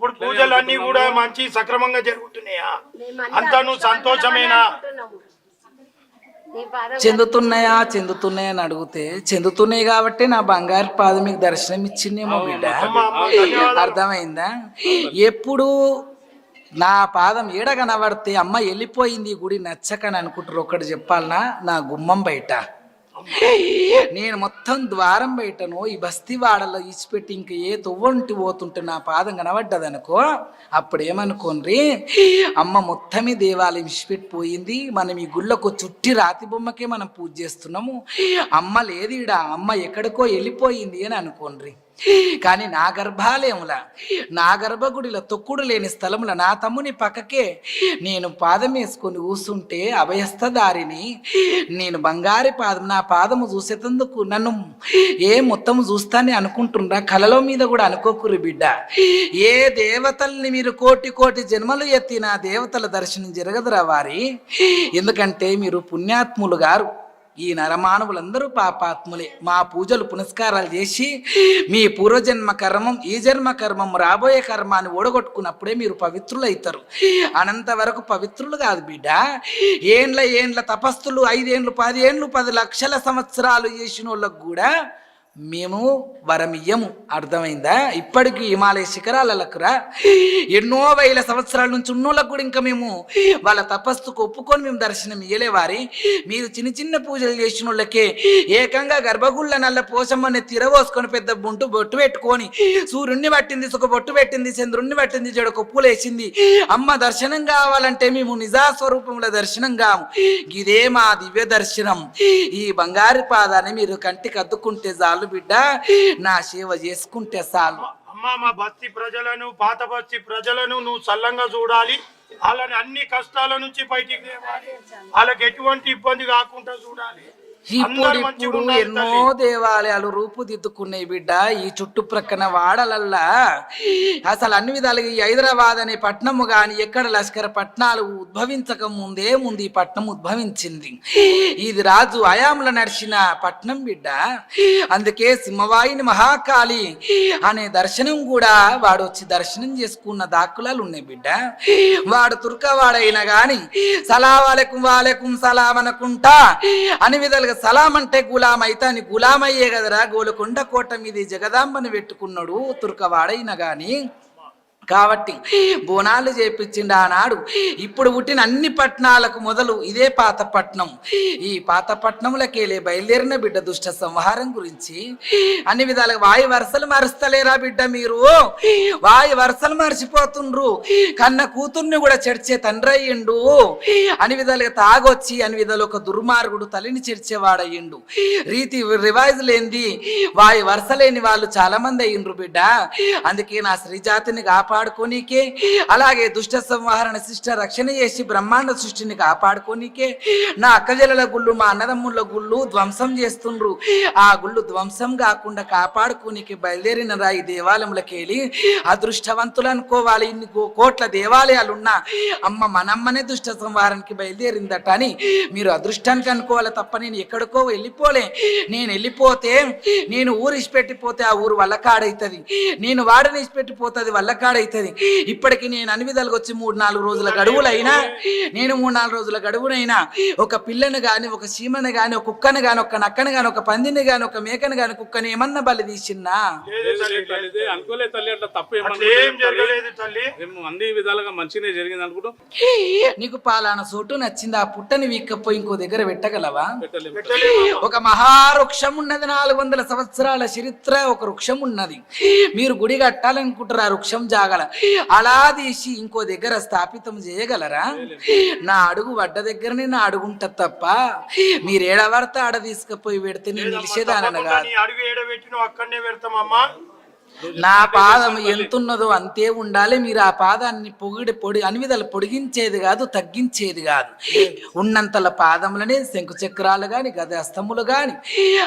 ఇప్పుడు పూజలన్నీ కూడా మంచి సక్రమంగా జరుగుతున్నాయా? అంతా నువ్వు సంతోషమేనా? చెందుతున్నాయా అని అడిగితే చెందుతున్నాయి కాబట్టి నా బంగారు పాదం మీకు దర్శనం ఇచ్చిందేమో బిడ్డ. అర్థమైందా? ఎప్పుడు నా పాదం ఏడ కనబడితే అమ్మ వెళ్ళిపోయింది గుడి నచ్చకని అనుకుంటారు. ఒక్కటి చెప్పాలనా, నా గుమ్మం బయట నేను మొత్తం ద్వారం బయటను ఈ బస్తీ వాడలో ఇచ్చిపెట్టి ఇంక ఏ తొవ్వంటి పోతుంటే నా పాదం కనబడ్డదనుకో, అప్పుడు ఏమనుకోండి, అమ్మ మొత్తమే దేవాలయం ఇచ్చిపెట్టిపోయింది, మనం ఈ గుళ్ళకు చుట్టి రాతి బొమ్మకే మనం పూజ చేస్తున్నాము, అమ్మ లేదు ఈడ, అమ్మ ఎక్కడికో వెళ్ళిపోయింది అని అనుకోండి. కానీ నా గర్భాలయంలా, నా గర్భగుడిలో తొక్కుడు లేని స్థలంలో నా తమ్ముని పక్కకే నేను పాదం వేసుకొని కూస్తుంటే అభయస్థదారిని నేను బంగారు పాదం, నా పాదము చూసేటందుకు నన్ను మొత్తం చూస్తానే అనుకుంటుండ్రా? కలలో మీద కూడా అనుకోకురు బిడ్డ. ఏ దేవతల్ని మీరు కోటి కోటి జన్మలు ఎత్తిన దేవతల దర్శనం జరగదురా వారి. ఎందుకంటే మీరు పుణ్యాత్ములు గారు, ఈ నరమానవులందరూ పాపాత్ములే. మా పూజలు పునస్కారాలు చేసి మీ పూర్వజన్మ కర్మం, ఈ జన్మ కర్మం, రాబోయే కర్మాన్ని ఓడగొట్టుకున్నప్పుడే మీరు పవిత్రులు అవుతారు. అనంత వరకు పవిత్రులు కాదు బిడ్డ. ఏండ్ల తపస్సులు 5 ఏళ్ళు 10 ఏళ్ళు 10 లక్షల సంవత్సరాలు చేసిన వాళ్ళకు కూడా మేము వరమియ్యము. అర్థమైందా? ఇప్పటికీ హిమాలయ శిఖరాలకురా ఎన్నో వేల సంవత్సరాల నుంచి ఉన్నోళ్ళకు కూడా ఇంకా మేము వాళ్ళ తపస్సుకు ఒప్పుకొని మేము దర్శనం ఇయ్యలేవారి. మీరు చిన్న చిన్న పూజలు చేసిన వాళ్ళకే ఏకంగా గర్భగుళ్ళ నల్ల పోసమ్మని తిరగోసుకొని పెద్ద బొట్టు పెట్టుకొని సూర్యుడిని పట్టింది, సుఖ బొట్టు పెట్టింది, చంద్రుణ్ణి పట్టింది, జడ కొప్పులేసింది. అమ్మ దర్శనం కావాలంటే మేము నిజాస్వరూపంలో దర్శనం కాము. ఇదే మా దివ్య దర్శనం. ఈ బంగారు పాదాన్ని మీరు కంటికి అద్దుకుంటే చాలు బిడ్డ, నా సేవ చేసుకుంటే చాలు. అమ్మా, మా బస్తీ ప్రజలను, పాత బస్తీ ప్రజలను నువ్వు చల్లంగా చూడాలి. వాళ్ళని అన్ని కష్టాల నుంచి బయటికి తేవాలి. వాళ్ళకి ఎటువంటి ఇబ్బంది కాకుండా చూడాలి. ఇప్పుడు ఎన్నో దేవాలయాలు రూపుదిద్దుకున్నాయి బిడ్డ. ఈ చుట్టుప్రక్కన వాడలల్లా అసలు అన్ని విధాలుగా ఈ హైదరాబాద్ అనే పట్టణము గాని ఎక్కడ లష్కర పట్టణాలు ఉద్భవించక ముందు ఈ పట్టణం ఉద్భవించింది. ఇది రాజు హయాంలో నడిచిన పట్టణం బిడ్డ. అందుకే సింహవాహిని మహాకాళి అనే దర్శనం కూడా వాడు వచ్చి దర్శనం చేసుకున్న దాఖలాలు ఉన్నాయి బిడ్డ. వాడు తుర్కవాడైనా గాని వాలేకుం సలాం అనుకుంటా అని విధాలుగా సలాం అంటే గులాం అయితే అని గులామయ్యే కదరా. గోలకొండ కోట మీద జగదాంబని పెట్టుకున్నాడు తుర్కవాడైనా గాని. కాబట్టి బోనాలు చేపించిండు ఆనాడు. ఇప్పుడు పుట్టిన అన్ని పట్టణాలకు మొదలు ఇదే పాత పట్నం. ఈ పాత పట్నంలోకెళ్ళే బయలుదేరిన బిడ్డ దుష్ట సంహారం గురించి అన్ని విధాలుగా వాయు వరుసలు మరుస్తలేరా బిడ్డ? మీరు వాయు వరుసలు మర్చిపోతుండ్రు. కన్న కూతుర్ని కూడా చెడిచే తండ్రి అయ్యిండు. అని విధాలుగా తాగొచ్చి అని విధాలు ఒక దుర్మార్గుడు తల్లిని చెడిచేవాడయ్యిండు. రీతి రివాయిజ్ లేనిది వాయు వరుస లేని వాళ్ళు చాలా మంది అయ్యిండ్రు బిడ్డ. అందుకే నా శ్రీజాతిని కాపాడుకోనికే, అలాగే దుష్ట సంహారణ శిష్ట రక్షణ చేసి బ్రహ్మాండ సృష్టిని కాపాడుకోనికే నా అక్కజల గుళ్ళు, మా అన్నదమ్ముల గుళ్ళు ధ్వంసం చేస్తుండ్రు. ఆ గుళ్ళు ధ్వంసం కాకుండా కాపాడుకోనికే బయలుదేరిన రాయి దేవాలయంలోకి వెళ్ళి అదృష్టవంతులు అనుకోవాలి. ఇన్ని కోట్ల దేవాలయాలున్నా అమ్మ మనమ్మనే దుష్ట సంహారానికి బయలుదేరిందట అని మీరు అదృష్టానికి అనుకోవాలి తప్ప నేను ఎక్కడికో వెళ్ళిపోలే. నేను వెళ్ళిపోతే, నేను ఊరు ఇచ్చిపెట్టిపోతే ఆ ఊరు వల్లకాడైతుంది, నేను వాడిని ఇచ్చిపెట్టిపోతే అది వల్లకాడైతుంది. ఇప్పటికి నేను అన్ని విధాలుగా వచ్చి 3-4 రోజుల గడువులైనా, నేను 3-4 రోజుల గడువునైనా ఒక పిల్లను గాని, ఒక చీమను గాని, ఒక కుక్కను గాని, ఒక నక్కను గాని, ఒక పందిని గాని, ఒక మేకను గాని, కుక్కని ఏమన్నా బలి తీసిన్నా అనుకోలేదు తల్లి. అట్లా తప్పు అన్ని విధాలుగా మంచిగా జరిగింది అనుకుంటా. నీకు పాలాన చోటు నచ్చింది, ఆ పుట్టని వీక్కపోయి ఇంకో దగ్గర పెట్టగలవా? ఒక మహావృక్షం ఉన్నది, 400 సంవత్సరాల చరిత్ర ఒక వృక్షం ఉన్నది. మీరు గుడి కట్టాలనుకుంటారు, ఆ వృక్షం జాగల అలా తీసి ఇంకో దగ్గర స్థాపితం చేయగలరా? నా అడుగు వడ్డ దగ్గరనే నా అడుగుంట తప్ప మీరు ఏడవడితే ఆడ తీసుకుపోయి పెడితే నేను నిలిచేదానగా. నా పాదం ఎంతున్నదో అంతే ఉండాలి. మీరు ఆ పాదాన్ని అనివిధలు పొడిగించేది కాదు, తగ్గించేది కాదు. ఉన్నంతల పాదములనే శంకు చక్రాలు గాని, గదస్తములు గాని,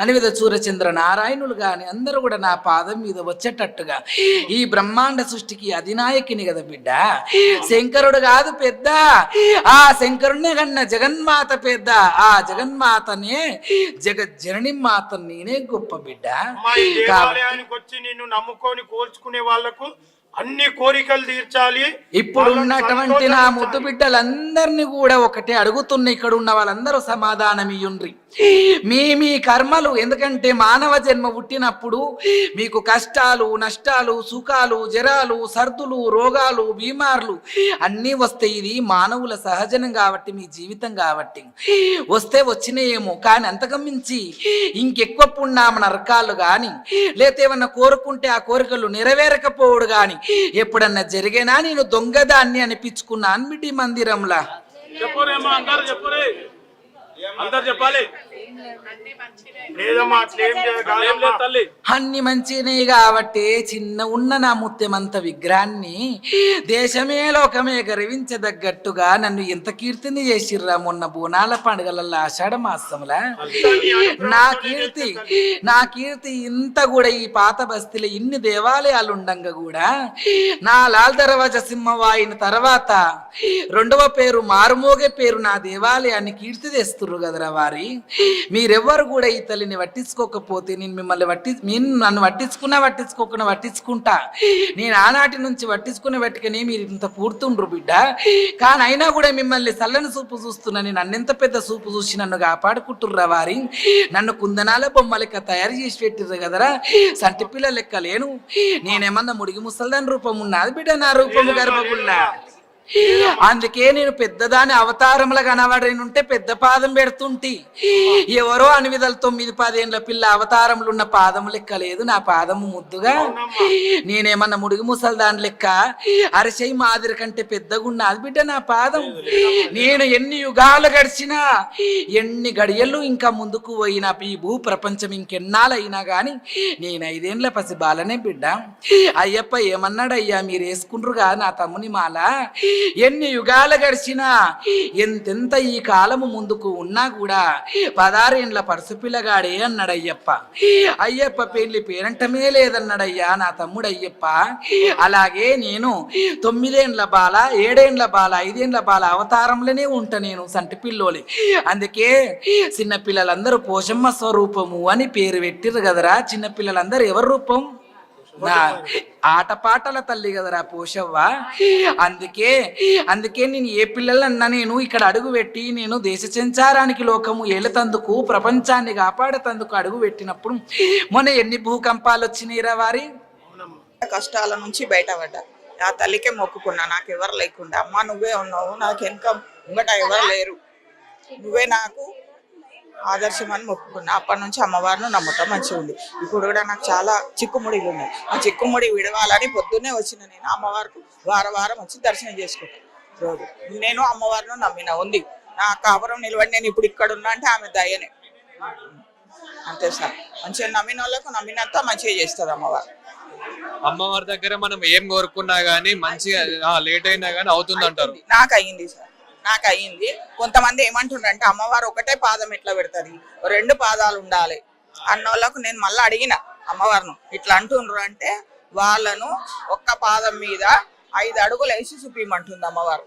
అనివిధ సూర్యచంద్ర నారాయణులు గాని అందరూ కూడా నా పాదం మీద వచ్చేటట్టుగా ఈ బ్రహ్మాండ సృష్టికి అధినాయకుని కదా బిడ్డ. శంకరుడు కాదు పెద్ద, ఆ శంకరుడినే కన్నా జగన్మాత పెద్ద. ఆ జగన్మాతనే జగజ్జనని మాత నేనే గొప్ప బిడ్డ. వచ్చి నిన్ను నమ్ముకొని కోల్చుకునే వాళ్లకు అన్ని కోరికలు తీర్చాలి. ఇప్పుడు ఉన్నటువంటి నా ముద్దు బిడ్డలందరినీ కూడా ఒకటే అడుగుతున్న, ఇక్కడ ఉన్న వాళ్ళందరూ సమాధానం ఇయ్యుండ్రి. మీ కర్మలు, ఎందుకంటే మానవ జన్మ పుట్టినప్పుడు మీకు కష్టాలు, నష్టాలు, సుఖాలు, జరాలు, సర్దులు, రోగాలు, బీమార్లు అన్నీ వస్తాయి. ఇది మానవుల సహజనం కాబట్టి, మీ జీవితం కాబట్టి వస్తే వచ్చినాయేమో. కానీ అంతకు మించి ఇంకెక్కువ పుణ్యామ నరకాలు కానీ, లేకపోతే ఏమన్నా కోరుకుంటే ఆ కోరికలు నెరవేరకపోవడు కానీ ఎప్పుడన్నా జరిగేనా? నేను దొంగదాన్ని అనిపించుకున్నాను మిటి మందిరంలా. చెప్పురేమో అందరు చెప్పురే, అందరు చెప్పాలి. లేదమ్మా, అట్లేం లేదు కాదమ్మా. తల్లి అన్ని మంచినే కాబట్టి చిన్న ఉన్న నా ముత్యమంత విగ్రహాన్ని దేశమే లోకమే గర్వించదగ్గట్టుగా నన్ను ఎంత కీర్తిని చేసిర్రా మొన్న బోనాల పండుగలలో ఆషాఢ మాసంలా. నా కీర్తి ఇంత కూడా ఈ పాత బస్తీలో ఇన్ని దేవాలయాలు ఉండంగా కూడా నా లాల్ దర్వాజా సింహవాయిన తర్వాత రెండవ పేరు మారుమోగే పేరు నా దేవాలయాన్ని కీర్తి తెస్తుర్రు కదరా వారి. మీరెవ్వరు కూడా ఈ తల్లిని పట్టించుకోకపోతే నేను మిమ్మల్ని నన్ను పట్టించుకోకుండా పట్టించుకుంటా. నేను ఆనాటి నుంచి పట్టించుకునే పట్టుకనే మీరు ఇంత పూర్తుండ్రు బిడ్డ. కానీ అయినా కూడా మిమ్మల్ని చల్లని చూపు చూస్తున్నా. నేను అన్నెంత పెద్ద చూపు చూసి నన్ను కాపాడుకుంటుర్రా వారి. నన్ను కుందనాల బొమ్మ లెక్క తయారు చేసి పెట్టిర్రు కదరా, సంటి పిల్ల లెక్క లేను. నేనేమన్నా ముడిగి ముసల్దాని రూపం ఉన్నది బిడ్డ, నా రూపము గర్భగుల్లా. అందుకే నేను పెద్దదాని అవతారముల కనబడినుంటే పెద్ద పాదం పెడుతుంటి. ఎవరో అనివిదల 9-10 ఏళ్ళ పిల్ల అవతారములు ఉన్న పాదము లెక్క లేదు నా పాదము ముద్దుగా. నేనేమన్నా ముడిగి ముసలి దాని లెక్క అరిసెయి మాదిరి కంటే పెద్దగున్నది బిడ్డ నా పాదం. నేను ఎన్ని యుగాలు గడిచినా, ఎన్ని గడియలు ఇంకా ముందుకు పోయినా, ఈ భూ ప్రపంచం ఇంకెన్నాళ్ళైనా గాని నేను 5 ఏళ్ళ పసి బాలనే బిడ్డ. అయ్యప్ప ఏమన్నాడయ్యా, మీరు వేసుకుంటారుగా నా తమ్ముని మాల. ఎన్ని యుగాలు గడిచినా, ఎంతెంత ఈ కాలము ముందుకు ఉన్నా కూడా 16 ఏళ్ళ పరుసుపిల్లగాడే అన్నాడు అయ్యప్ప. అయ్యప్ప పెళ్లి పేరంటమే లేదన్నాడయ్యా నా తమ్ముడు అయ్యప్ప. అలాగే నేను 9 ఏళ్ళ బాల, 7 ఏళ్ళ బాల, 5 ఏళ్ళ బాల అవతారంలోనే ఉంటా నేను, సంటి పిల్లోలి. అందుకే చిన్నపిల్లలందరూ పోషమ్మ స్వరూపము అని పేరు పెట్టిర్రు కదరా. చిన్నపిల్లలందరూ ఎవరి రూపం? నా ఆటపాటల తల్లి కదరా పోషవ్వ. అందుకే నేను ఏ పిల్లలన్నా నేను ఇక్కడ అడుగు పెట్టి నేను దేశ సంచారానికి లోకము ఏళ్ళతందుకు, ప్రపంచాన్ని కాపాడేతందుకు అడుగు పెట్టినప్పుడు మొన్న ఎన్ని భూకంపాలు వచ్చినాయిరా వారి. కష్టాల నుంచి బయటపడ్డా. ఆ తల్లికే మొక్కుకున్నా, నాకు ఎవరు లేకుండా. అమ్మ నువ్వే ఉన్నావు, నాకు వెనక ముంగట ఎవరు లేరు, నువ్వే నాకు ఆదర్శం అని మొక్కుకున్నా. అప్పటి నుంచి అమ్మవారిని నమ్ముతా మంచిగా ఉంది. ఇప్పుడు కూడా నాకు చాలా చిక్కుముడిలు ఉన్నాయి. ఆ చిక్కుముడి విడవాలని పొద్దున్నే వచ్చిన నేను అమ్మవారికి వారం వచ్చి దర్శనం చేసుకుంటాను రోజు. నేను అమ్మవారిని నమ్మిన ఉంది. నా కాపురం నిలబడి నేను ఇప్పుడు ఇక్కడ ఉన్నా అంటే ఆమె దయనే. అంతే సార్, మంచిగా నమ్మిన వాళ్ళకు నమ్మినంత మంచిగా చేస్తుంది అమ్మవారు. అమ్మవారి దగ్గర మనం ఏం కోరుకున్నా గానీ మంచిగా లేట్ అయినా గానీ అవుతుంది అంటారు. నాకు అయ్యింది సార్, నాకు అయ్యింది. కొంతమంది ఏమంటుండ్రంటే అమ్మవారు ఒకటే పాదం ఎట్లా పెడతారు, 2 పాదాలు ఉండాలి అన్నోళ్ళకు నేను మళ్ళీ అడిగిన అమ్మవారిను. ఇట్లా అంటుండ్రు అంటే వాళ్ళను ఒక్క పాదం మీద 5 అడుగులు వేసి చూపిమంటుంది అమ్మవారు.